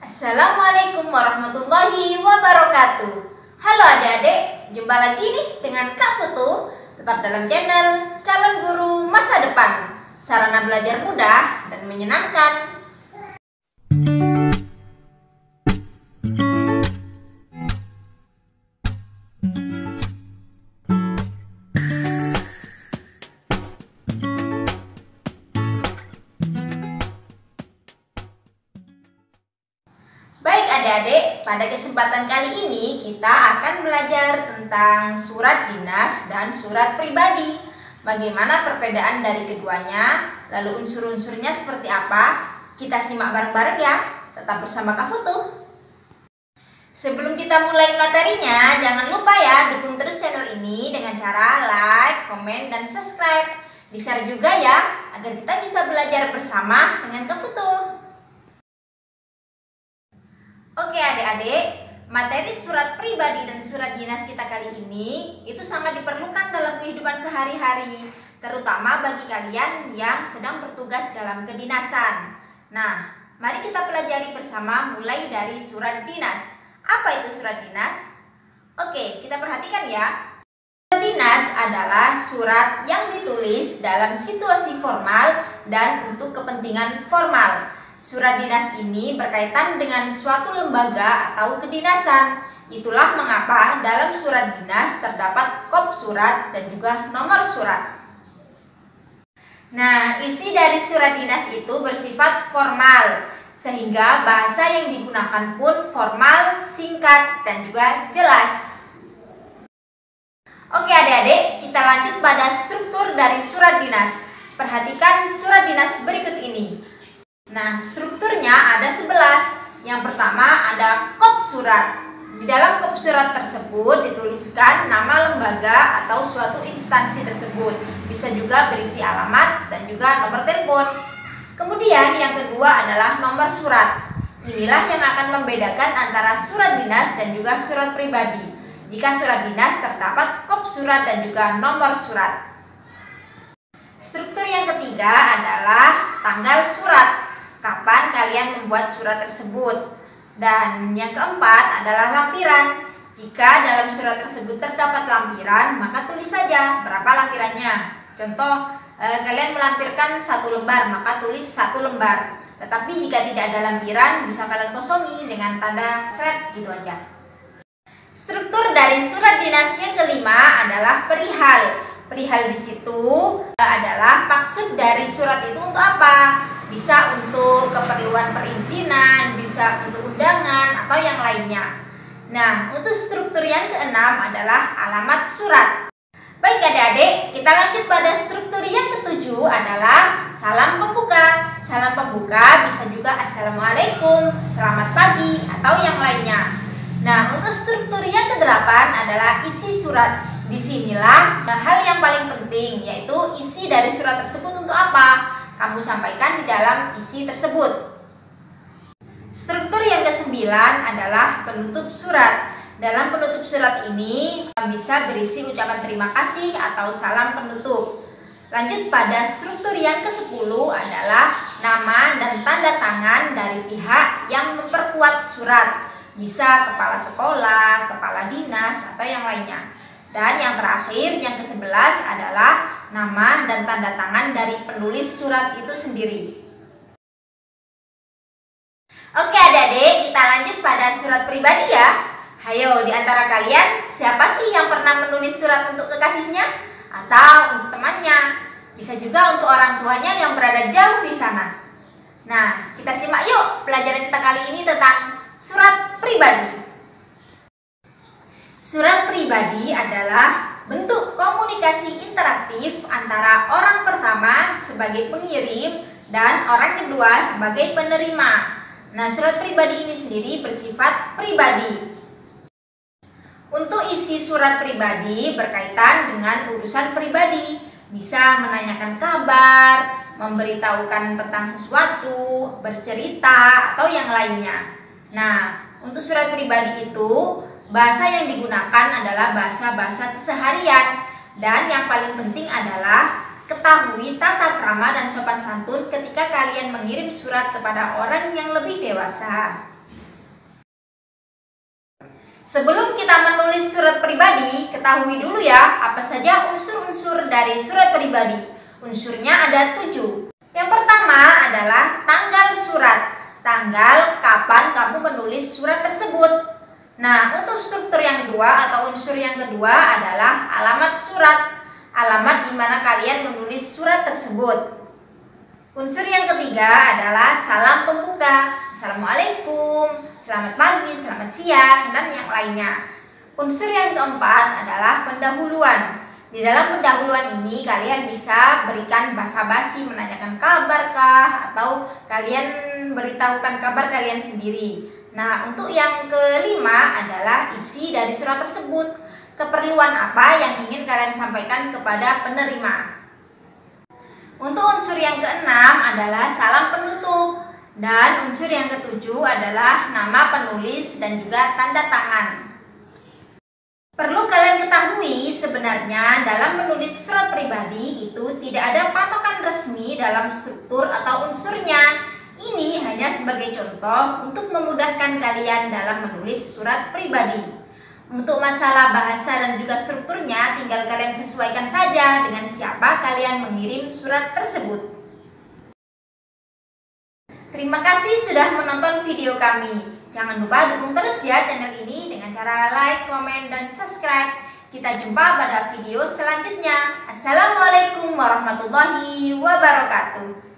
Assalamualaikum warahmatullahi wabarakatuh. Halo adik-adik, jumpa lagi nih dengan Kak Putu. Tetap dalam channel Calon Guru Masa Depan, sarana belajar mudah dan menyenangkan. Baik adik-adik, pada kesempatan kali ini kita akan belajar tentang surat dinas dan surat pribadi. Bagaimana perbedaan dari keduanya, lalu unsur-unsurnya seperti apa? Kita simak bareng-bareng ya, tetap bersama Kak Putu. Sebelum kita mulai materinya, jangan lupa ya dukung terus channel ini dengan cara like, komen, dan subscribe. Di-share juga ya, agar kita bisa belajar bersama dengan Kak Putu. Oke adik-adik, materi surat pribadi dan surat dinas kita kali ini itu sangat diperlukan dalam kehidupan sehari-hari, terutama bagi kalian yang sedang bertugas dalam kedinasan. Nah, mari kita pelajari bersama mulai dari surat dinas. Apa itu surat dinas? Oke, kita perhatikan ya. Surat dinas adalah surat yang ditulis dalam situasi formal dan untuk kepentingan formal. Surat dinas ini berkaitan dengan suatu lembaga atau kedinasan. Itulah mengapa dalam surat dinas terdapat kop surat dan juga nomor surat. Nah, isi dari surat dinas itu bersifat formal, sehingga bahasa yang digunakan pun formal, singkat, dan juga jelas. Oke adik-adik, kita lanjut pada struktur dari surat dinas. Perhatikan surat dinas berikut ini. Nah, strukturnya ada 11. Yang pertama ada kop surat. Di dalam kop surat tersebut dituliskan nama lembaga atau suatu instansi tersebut. Bisa juga berisi alamat dan juga nomor telepon. Kemudian yang kedua adalah nomor surat. Inilah yang akan membedakan antara surat dinas dan juga surat pribadi. Jika surat dinas terdapat kop surat dan juga nomor surat. Struktur yang ketiga adalah tanggal surat. Kapan kalian membuat surat tersebut. Dan yang keempat adalah lampiran. Jika dalam surat tersebut terdapat lampiran, maka tulis saja berapa lampirannya. Contoh, kalian melampirkan 1 lembar, maka tulis 1 lembar. Tetapi jika tidak ada lampiran, bisa kalian kosongi dengan tanda seret gitu aja. Struktur dari surat dinas yang kelima adalah perihal. Perihal di situ adalah maksud dari surat itu untuk apa? Bisa untuk keperluan perizinan, bisa untuk undangan, atau yang lainnya. Nah, untuk struktur yang keenam adalah alamat surat. Baik adik-adik, kita lanjut pada struktur yang ketujuh adalah salam pembuka. Salam pembuka bisa juga Assalamualaikum, selamat pagi, atau yang lainnya. Nah, untuk struktur yang kedelapan adalah isi surat. Disinilah hal yang paling penting, yaitu isi dari surat tersebut untuk apa? Kamu sampaikan di dalam isi tersebut. Struktur yang kesembilan adalah penutup surat. Dalam penutup surat ini bisa berisi ucapan terima kasih atau salam penutup. Lanjut pada struktur yang ke-10 adalah nama dan tanda tangan dari pihak yang memperkuat surat. Bisa kepala sekolah, kepala dinas, atau yang lainnya. Dan yang terakhir, yang ke-11 adalah nama dan tanda tangan dari penulis surat itu sendiri. Oke adik-adik, kita lanjut pada surat pribadi ya. Hayo, di antara kalian, siapa sih yang pernah menulis surat untuk kekasihnya? Atau untuk temannya? Bisa juga untuk orang tuanya yang berada jauh di sana. Nah, kita simak yuk pelajaran kita kali ini tentang surat pribadi. Surat pribadi adalah bentuk komunikasi interaktif antara orang pertama sebagai pengirim dan orang kedua sebagai penerima. Nah, surat pribadi ini sendiri bersifat pribadi. Untuk isi surat pribadi berkaitan dengan urusan pribadi, bisa menanyakan kabar, memberitahukan tentang sesuatu, bercerita, atau yang lainnya. Nah, untuk surat pribadi itu bahasa yang digunakan adalah bahasa-bahasa keseharian. Dan yang paling penting adalah ketahui tata krama dan sopan santun ketika kalian mengirim surat kepada orang yang lebih dewasa. Sebelum kita menulis surat pribadi, ketahui dulu ya apa saja unsur-unsur dari surat pribadi. Unsurnya ada 7. Yang pertama adalah tanggal surat. Tanggal kapan kamu menulis surat tersebut. Nah, untuk struktur yang kedua atau unsur yang kedua adalah alamat surat. Alamat di mana kalian menulis surat tersebut. Unsur yang ketiga adalah salam pembuka. Assalamualaikum, selamat pagi, selamat siang, dan yang lainnya. Unsur yang keempat adalah pendahuluan. Di dalam pendahuluan ini kalian bisa berikan basa-basi, menanyakan kabarkah, atau kalian beritahukan kabar kalian sendiri. Nah, untuk yang kelima adalah isi dari surat tersebut. Keperluan apa yang ingin kalian sampaikan kepada penerima. Untuk unsur yang keenam adalah salam penutup. Dan unsur yang ketujuh adalah nama penulis dan juga tanda tangan. Perlu kalian ketahui sebenarnya dalam menulis surat pribadi itu tidak ada patokan resmi dalam struktur atau unsurnya. Ini hanya sebagai contoh untuk memudahkan kalian dalam menulis surat pribadi. Untuk masalah bahasa dan juga strukturnya tinggal kalian sesuaikan saja dengan siapa kalian mengirim surat tersebut. Terima kasih sudah menonton video kami. Jangan lupa dukung terus ya channel ini dengan cara like, komen, dan subscribe. Kita jumpa pada video selanjutnya. Assalamualaikum warahmatullahi wabarakatuh.